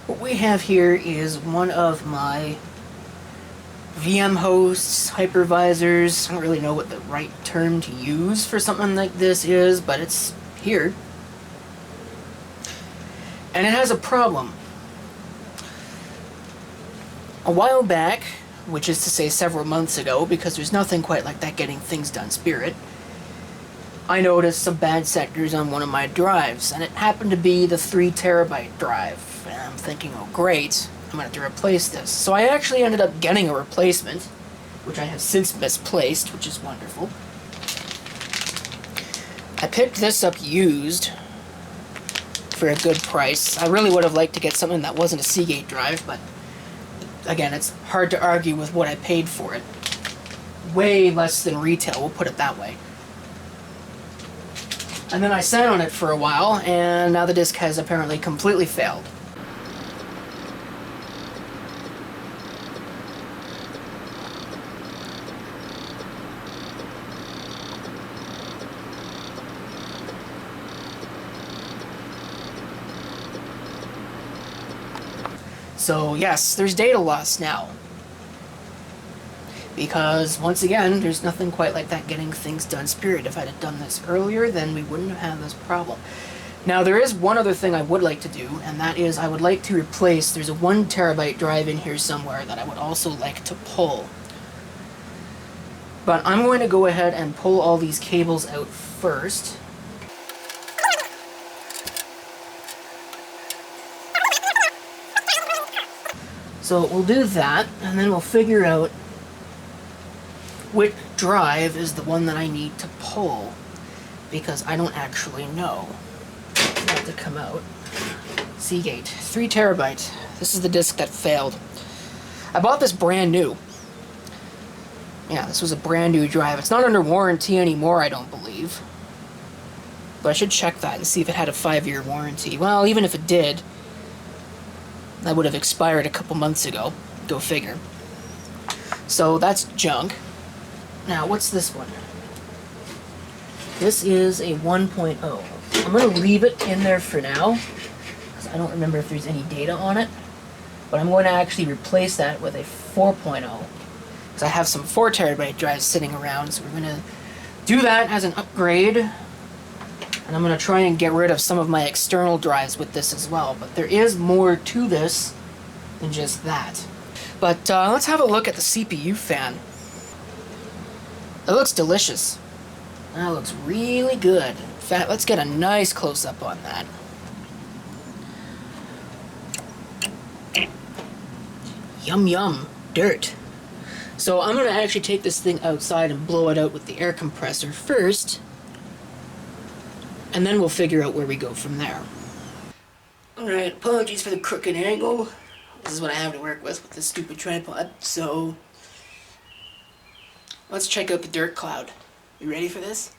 What we have here is one of my VM hosts, hypervisors. I don't really know what the right term to use for something like this is, but it's here. And it has a problem. A while back, which is to say several months ago, because there's nothing quite like that getting things done spirit, I noticed some bad sectors on one of my drives, and it happened to be the 3 terabyte drive. And I'm thinking, oh great, I'm going to have to replace this. So I actually ended up getting a replacement, which I have since misplaced, which is wonderful. I picked this up used for a good price. I really would have liked to get something that wasn't a Seagate drive, but again, it's hard to argue with what I paid for it. Way less than retail, we'll put it that way. And then I sat on it for a while, and now the disk has apparently completely failed. So yes, there's data loss now. Because, once again, there's nothing quite like that getting things done spirit. If I'd have done this earlier, then we wouldn't have had this problem. Now, there is one other thing I would like to do, and that is I would like to replace, there's a 1 terabyte drive in here somewhere that I would also like to pull. But I'm going to go ahead and pull all these cables out first. So we'll do that, and then we'll figure out which drive is the one that I need to pull, because I don't actually know. It's about to come out. Seagate, 3 terabyte. This is the disk that failed. I bought this brand new. Yeah, this was a brand new drive. It's not under warranty anymore, I don't believe. But I should check that and see if it had a 5-year warranty. Well, even if it did, that would have expired a couple months ago. Go figure. So that's junk. Now, what's this one? This is a 1.0. I'm going to leave it in there for now, because I don't remember if there's any data on it. But I'm going to actually replace that with a 4.0, because I have some 4 terabyte drives sitting around, so we're going to do that as an upgrade. And I'm going to try and get rid of some of my external drives with this as well. But there is more to this than just that. But let's have a look at the CPU fan. It looks delicious. That looks really good. In fact, let's get a nice close-up on that. Yum yum, dirt. So I'm going to actually take this thing outside and blow it out with the air compressor first, and then we'll figure out where we go from there. Alright, apologies for the crooked angle. This is what I have to work with this stupid tripod, so let's check out the dirt cloud. You ready for this?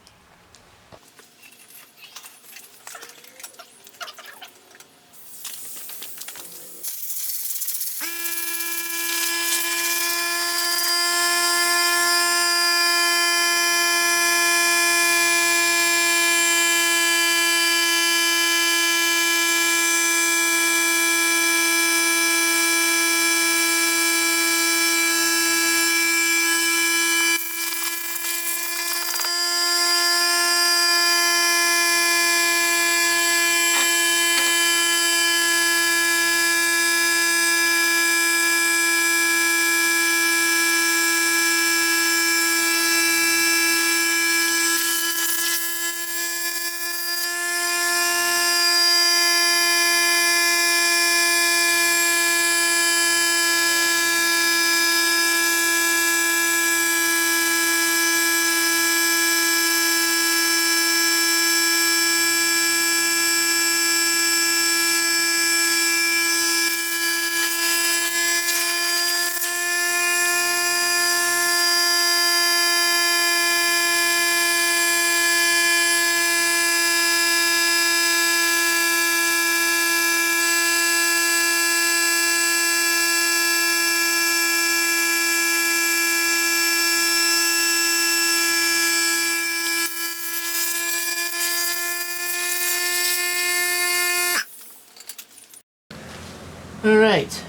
Alright.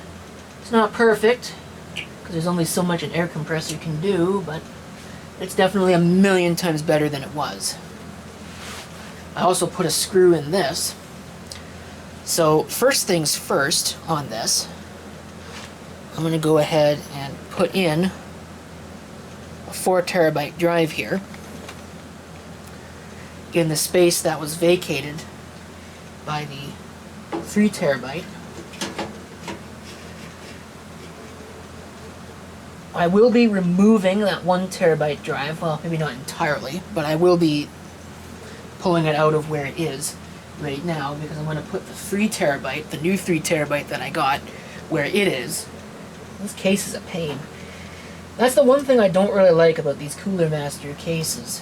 It's not perfect, because there's only so much an air compressor can do, but it's definitely a million times better than it was. I also put a screw in this. So first things first on this, I'm going to go ahead and put in a 4 terabyte drive here in the space that was vacated by the 3 terabyte. I will be removing that 1 terabyte drive, well, maybe not entirely, but I will be pulling it out of where it is right now, because I'm going to put the 3 terabyte, the new 3 terabyte that I got, where it is. This case is a pain. That's the one thing I don't really like about these Cooler Master cases,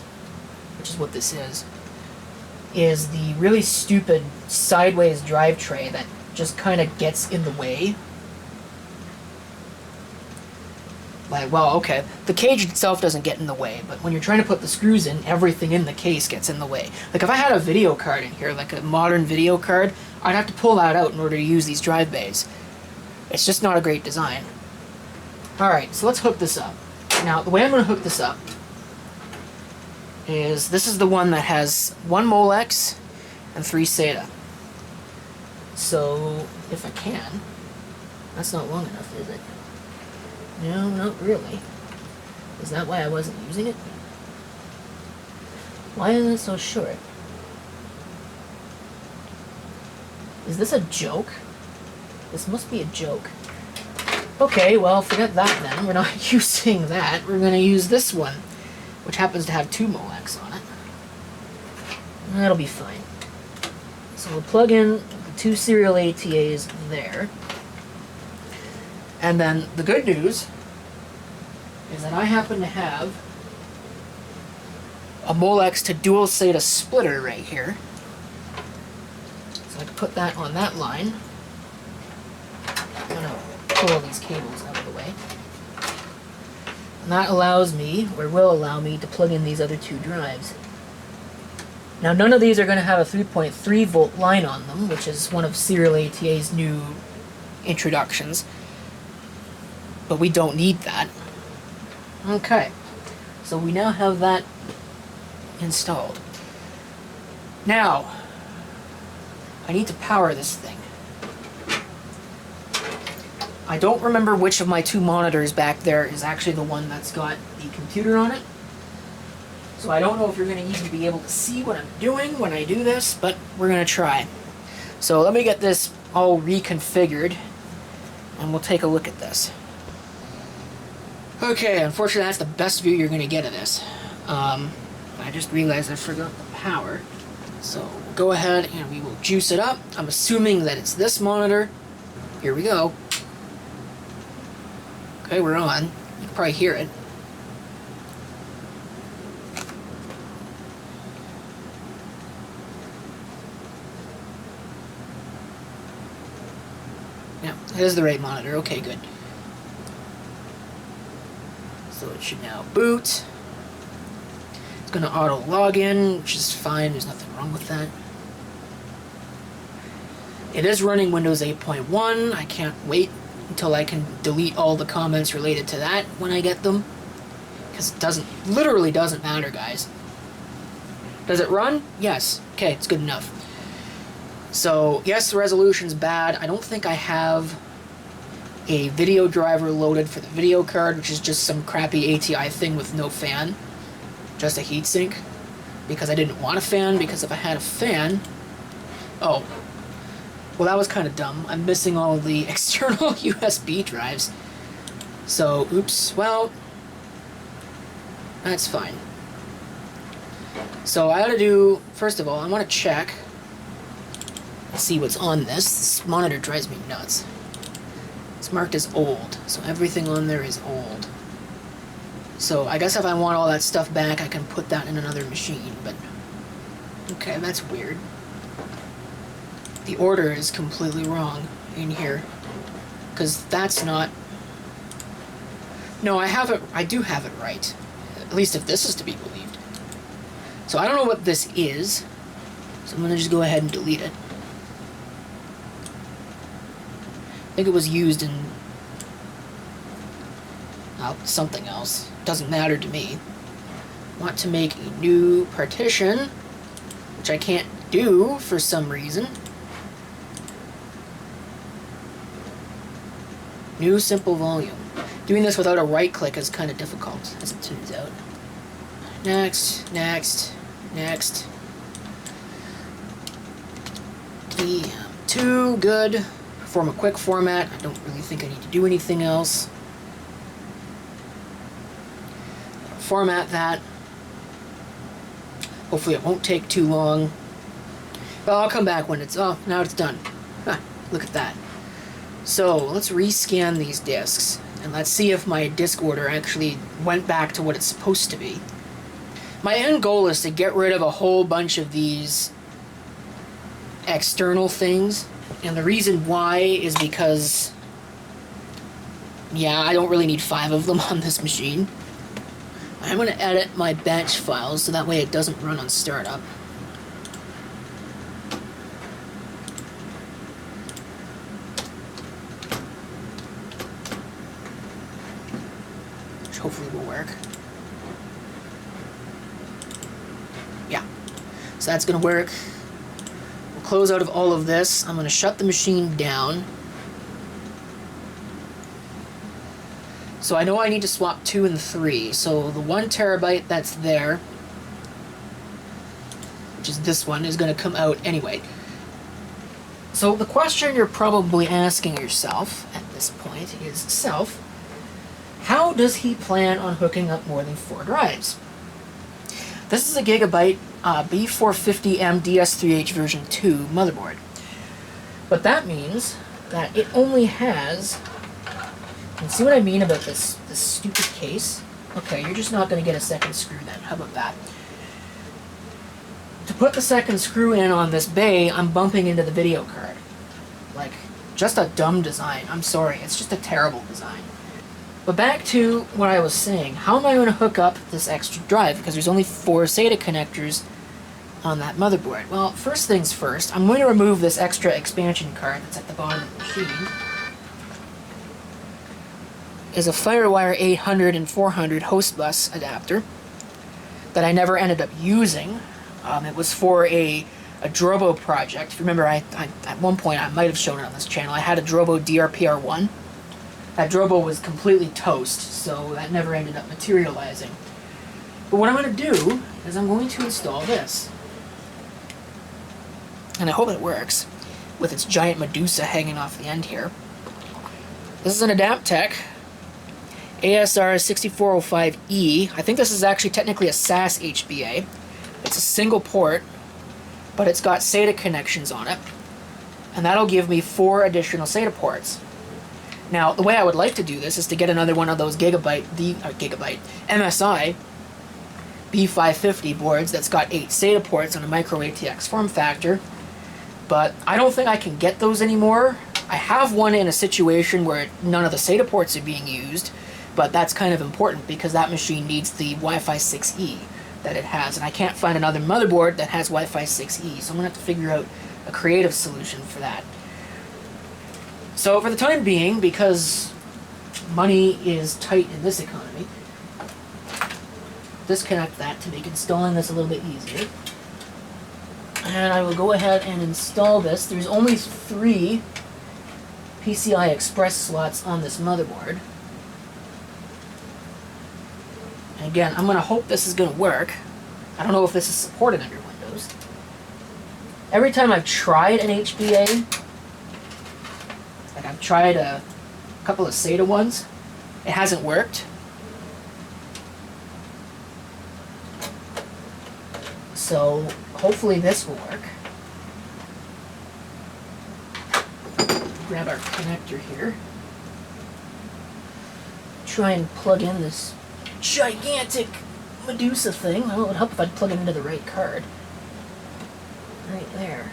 which is what this is the really stupid sideways drive tray that just kind of gets in the way. Like, well, okay, the cage itself doesn't get in the way, but when you're trying to put the screws in, everything in the case gets in the way. Like, if I had a video card in here, like a modern video card, I'd have to pull that out in order to use these drive bays. It's just not a great design. Alright, so let's hook this up. Now, the way I'm going to hook this up is, this is the one that has 1 Molex and 3 SATA. So, if I can, that's not long enough, is it? No, not really. Is that why I wasn't using it? Why is it so short? Is this a joke? This must be a joke. Okay, well, forget that then. We're not using that. We're going to use this one, which happens to have 2 Molex on it. That'll be fine. So we'll plug in the 2 serial ATAs there. And then the good news is that I happen to have a Molex to dual SATA splitter right here. So I can put that on that line. I'm going to pull all these cables out of the way. And that allows me, or will allow me, to plug in these other 2 drives. Now, none of these are going to have a 3.3 volt line on them, which is one of Serial ATA's new introductions. But we don't need that. Okay, so we now have that installed. Now, I need to power this thing. I don't remember which of my 2 monitors back there is actually the one that's got the computer on it. So I don't know if you're going to even be able to see what I'm doing when I do this, but we're going to try. So let me get this all reconfigured, and we'll take a look at this. Okay, unfortunately that's the best view you're going to get of this. I just realized I forgot the power. So we'll go ahead and we will juice it up. I'm assuming that it's this monitor. Here we go. Okay, we're on. You can probably hear it. Yeah, it is the right monitor. Okay, good. So it should now boot. It's going to auto log in, which is fine. There's nothing wrong with that. It is running Windows 8.1. I can't wait until I can delete all the comments related to that when I get them. Because it literally doesn't matter, guys. Does it run? Yes. Okay, it's good enough. So, yes, the resolution's bad. I don't think I have a video driver loaded for the video card, which is just some crappy ATI thing with no fan. Just a heatsink. Because I didn't want a fan, because if I had a fan... Oh. Well, that was kind of dumb. I'm missing all of the external USB drives. So, oops. Well, that's fine. So I ought to do... First of all, I want to check... see what's on this. This monitor drives me nuts. It's marked as old, so everything on there is old. So I guess if I want all that stuff back, I can put that in another machine, but... Okay, that's weird. The order is completely wrong in here. Because that's not... No, I do have it right. At least if this is to be believed. So I don't know what this is, so I'm going to just go ahead and delete it. think it was used in something else. Doesn't matter to me. Want to make a new partition, which I can't do for some reason. New simple volume. Doing this without a right click is kind of difficult, as it turns out. Next, next, next. DM2, good. Perform a quick format. I don't really think I need to do anything else. Format that. Hopefully it won't take too long. Well, I'll come back when it's... Oh, now it's done. Huh, look at that. So, let's rescan these disks, and let's see if my disk order actually went back to what it's supposed to be. My end goal is to get rid of a whole bunch of these external things, and the reason why is because, yeah, I don't really need 5 of them on this machine. I'm going to edit my batch files so that way it doesn't run on startup. Which hopefully will work. Yeah. So that's going to work. We'll close out of all of this. I'm going to shut the machine down. So I know I need to swap 2 and 3. So the 1 terabyte that's there, which is this one, is going to come out anyway. So the question you're probably asking yourself at this point is, how does he plan on hooking up more than 4 drives? This is a Gigabyte B450M DS3H version 2 motherboard. But that means that it only has... And see what I mean about this stupid case? Okay, you're just not going to get a second screw then. How about that? To put the second screw in on this bay, I'm bumping into the video card. Like, just a dumb design. I'm sorry, it's just a terrible design. But back to what I was saying. How am I going to hook up this extra drive? Because there's only 4 SATA connectors on that motherboard. Well, first things first, I'm going to remove this extra expansion card that's at the bottom of the machine. Is a FireWire 800 and 400 host bus adapter that I never ended up using. It was for a Drobo project. If you remember, at one point, I might have shown it on this channel, I had a Drobo DRPR1. That Drobo was completely toast, so that never ended up materializing. But what I'm going to do is I'm going to install this. And I hope it works, with its giant Medusa hanging off the end here. This is an Adaptec ASR6405E. I think this is actually technically a SAS HBA. It's a single port, but it's got SATA connections on it. And that'll give me 4 additional SATA ports. Now, the way I would like to do this is to get another one of those MSI B550 boards that's got 8 SATA ports on a micro ATX form factor. But I don't think I can get those anymore. I have one in a situation where none of the SATA ports are being used, but that's kind of important because that machine needs the Wi-Fi 6E that it has, and I can't find another motherboard that has Wi-Fi 6E, so I'm going to have to figure out a creative solution for that. So for the time being, because money is tight in this economy, disconnect that to make installing this a little bit easier. And I will go ahead and install this. There's only 3 PCI Express slots on this motherboard. And again, I'm going to hope this is going to work. I don't know if this is supported under Windows. Every time I've tried an HBA, like I've tried a couple of SATA ones, it hasn't worked. So hopefully this will work. Grab our connector here. Try and plug in this gigantic Medusa thing. Well, it would help if I'd plug it into the right card. Right there.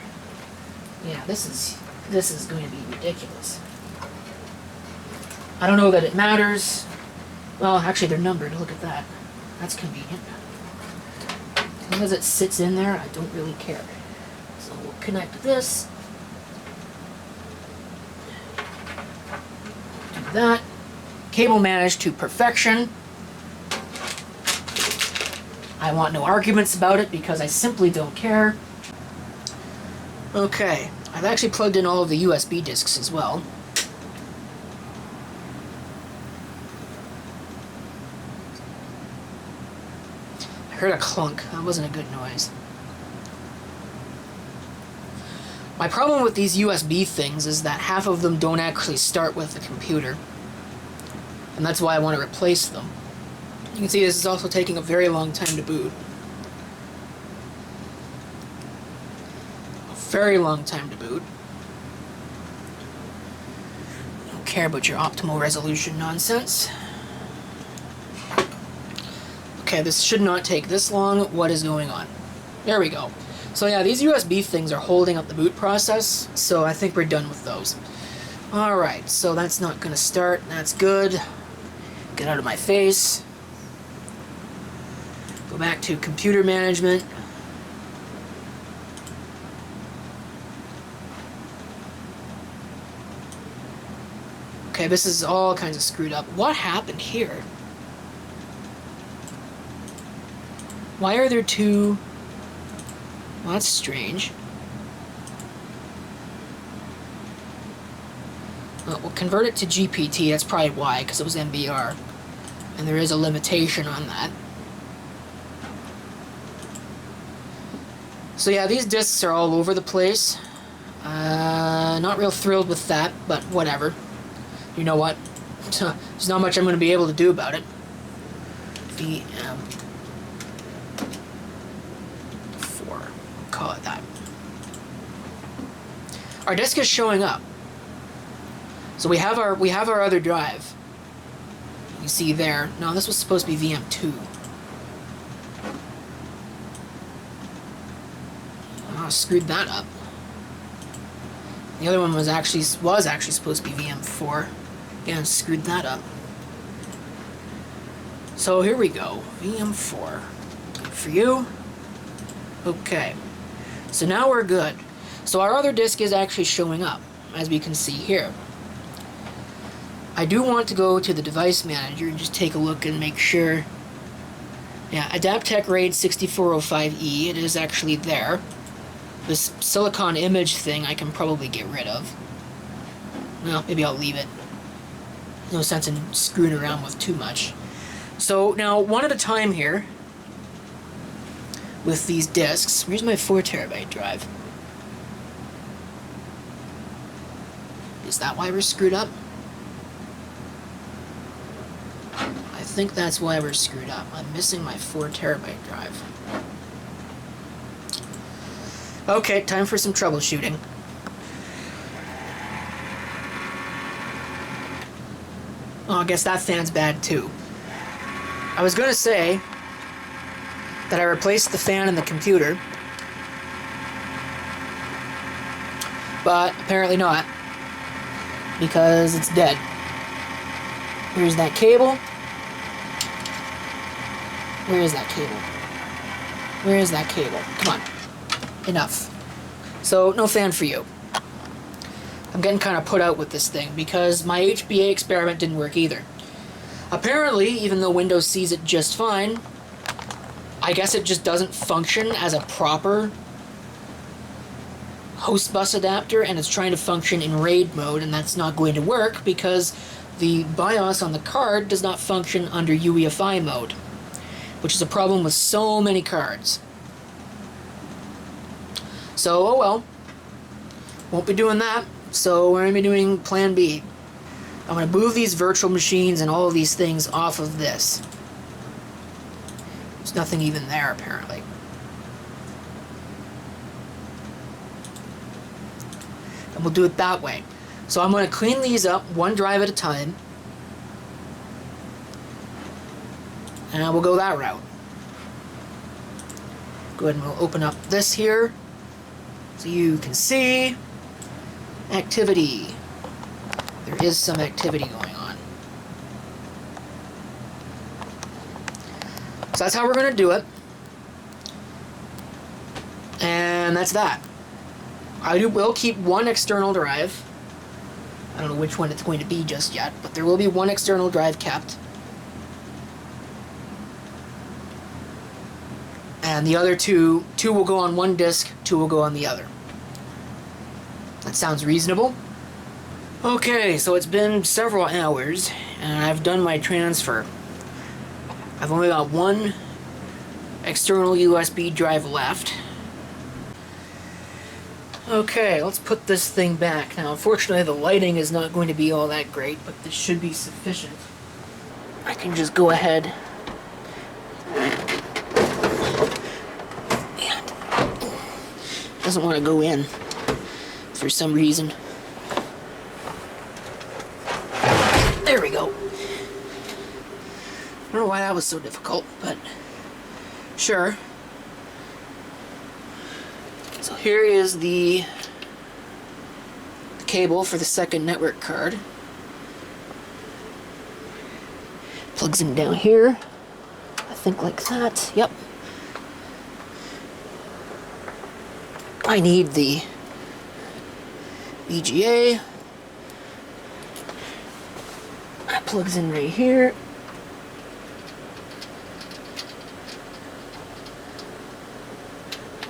Yeah, this is going to be ridiculous. I don't know that it matters. Well, actually they're numbered. Look at that. That's convenient. As long as it sits in there, I don't really care. So we'll connect this. that. Cable managed to perfection. I want no arguments about it because I simply don't care. Okay, I've actually plugged in all of the USB discs as well. I heard a clunk. That wasn't a good noise. My problem with these USB things is that half of them don't actually start with the computer. And that's why I want to replace them. You can see this is also taking a very long time to boot. A very long time to boot. Don't care about your optimal resolution nonsense. Okay, this should not take this long. What is going on? There we go. So yeah, these USB things are holding up the boot process, so I think we're done with those. Alright, so that's not going to start. That's good. Get out of my face. Go back to computer management. Okay, this is all kinds of screwed up. What happened here? Why are there two... Well, that's strange. Well, we'll convert it to GPT. That's probably why, because it was MBR. And there is a limitation on that. So yeah, these discs are all over the place. Not real thrilled with that, but whatever. You know what? There's not much I'm going to be able to do about it. VM4. Call it that. Our disk is showing up. So we have our other drive. You see there. No, this was supposed to be VM2. Oh, screwed that up. The other one was actually supposed to be VM4. Yeah, screwed that up. So here we go. VM4. Good for you. Okay. So now we're good. So our other disk is actually showing up, as we can see here. I do want to go to the device manager and just take a look and make sure. Yeah, Adaptec RAID 6405E, it is actually there. This silicon image thing I can probably get rid of. Well, maybe I'll leave it. No sense in screwing around with too much. So now, one at a time here, with these disks. Where's my 4 terabyte drive? Is that why we're screwed up? I think that's why we're screwed up. I'm missing my 4 terabyte drive. Okay, time for some troubleshooting. Oh, I guess that fan's bad too. I was going to say that I replaced the fan in the computer, but apparently not, because it's dead. Here's that cable. Where is that cable? Where is that cable? Come on. Enough. So, no fan for you. I'm getting kind of put out with this thing because my HBA experiment didn't work either. Apparently, even though Windows sees it just fine, I guess it just doesn't function as a proper host bus adapter, and it's trying to function in RAID mode, and that's not going to work because the BIOS on the card does not function under UEFI mode, which is a problem with so many cards. So, oh well. Won't be doing that, so we're going to be doing plan B. I'm going to move these virtual machines and all of these things off of this. There's nothing even there, apparently. And we'll do it that way. So I'm going to clean these up one drive at a time. And we'll go that route. Go ahead and we'll open up this here, so you can see activity. There is some activity going on. So that's how we're going to do it. And that's that. I will keep one external drive. I don't know which one it's going to be just yet, but there will be one external drive kept. And the other two will go on one disk, 2 will go on the other. That sounds reasonable. Okay, so it's been several hours, and I've done my transfer. I've only got one external USB drive left. Okay, let's put this thing back. Now, unfortunately, the lighting is not going to be all that great, but this should be sufficient. I can just go ahead and it doesn't want to go in for some reason. There we go. I don't know why that was so difficult, but sure. So here is the cable for the second network card. Plugs in down here. I think like that. Yep. I need the VGA. That plugs in right here.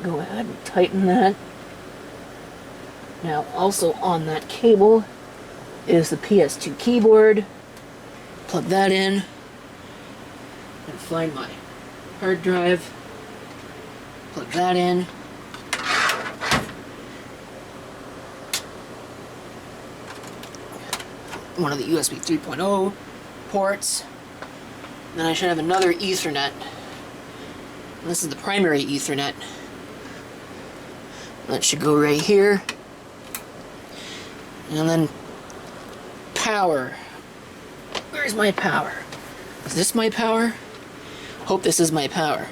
Go ahead and tighten that. Now, also on that cable is the PS2 keyboard. Plug that in and find my hard drive. Plug that in. One of the USB 3.0 ports. Then I should have another Ethernet. And this is the primary Ethernet. That should go right here. And then power. Where's my power? Is this my power? Hope this is my power.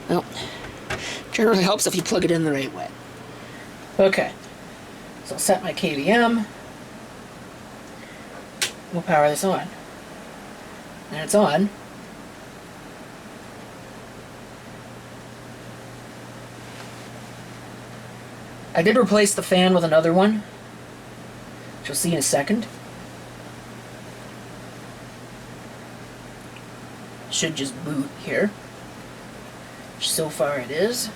Well, generally helps if you plug it in the right way. Okay. So I'll set my KVM. We'll power this on. And it's on. I did replace the fan with another one, which you'll see in a second. Should just boot here. So far it is.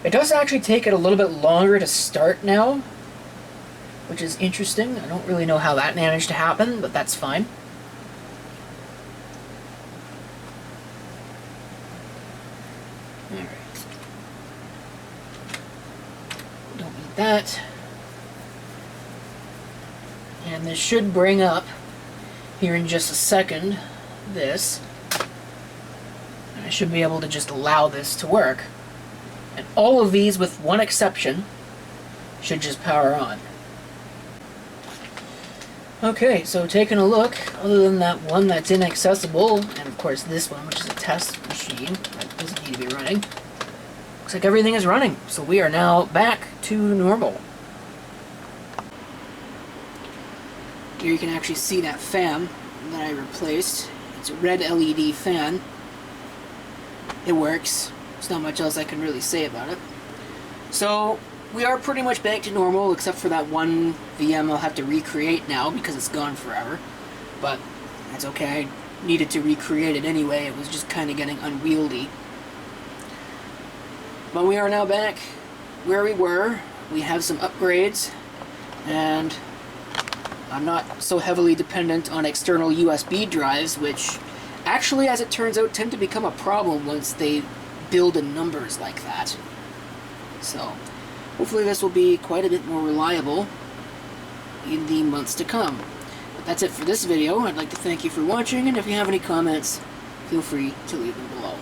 It does actually take it a little bit longer to start now, which is interesting. I don't really know how that managed to happen, but that's fine. Alright. Don't need that. And this should bring up, here in just a second, this. And I should be able to just allow this to work. And all of these, with one exception, should just power on. Okay, so taking a look, other than that one that's inaccessible, and of course this one, which is a test machine, that doesn't need to be running, looks like everything is running. So we are now back to normal. Here you can actually see that fan that I replaced. It's a red LED fan. It works. There's not much else I can really say about it. So we are pretty much back to normal, except for that one VM I'll have to recreate now because it's gone forever. But that's okay. I needed to recreate it anyway. It was just kind of getting unwieldy. But we are now back where we were. We have some upgrades, and I'm not so heavily dependent on external USB drives, which actually, as it turns out, tend to become a problem once they build in numbers like that. So hopefully this will be quite a bit more reliable in the months to come. But that's it for this video. I'd like to thank you for watching, and if you have any comments, feel free to leave them below.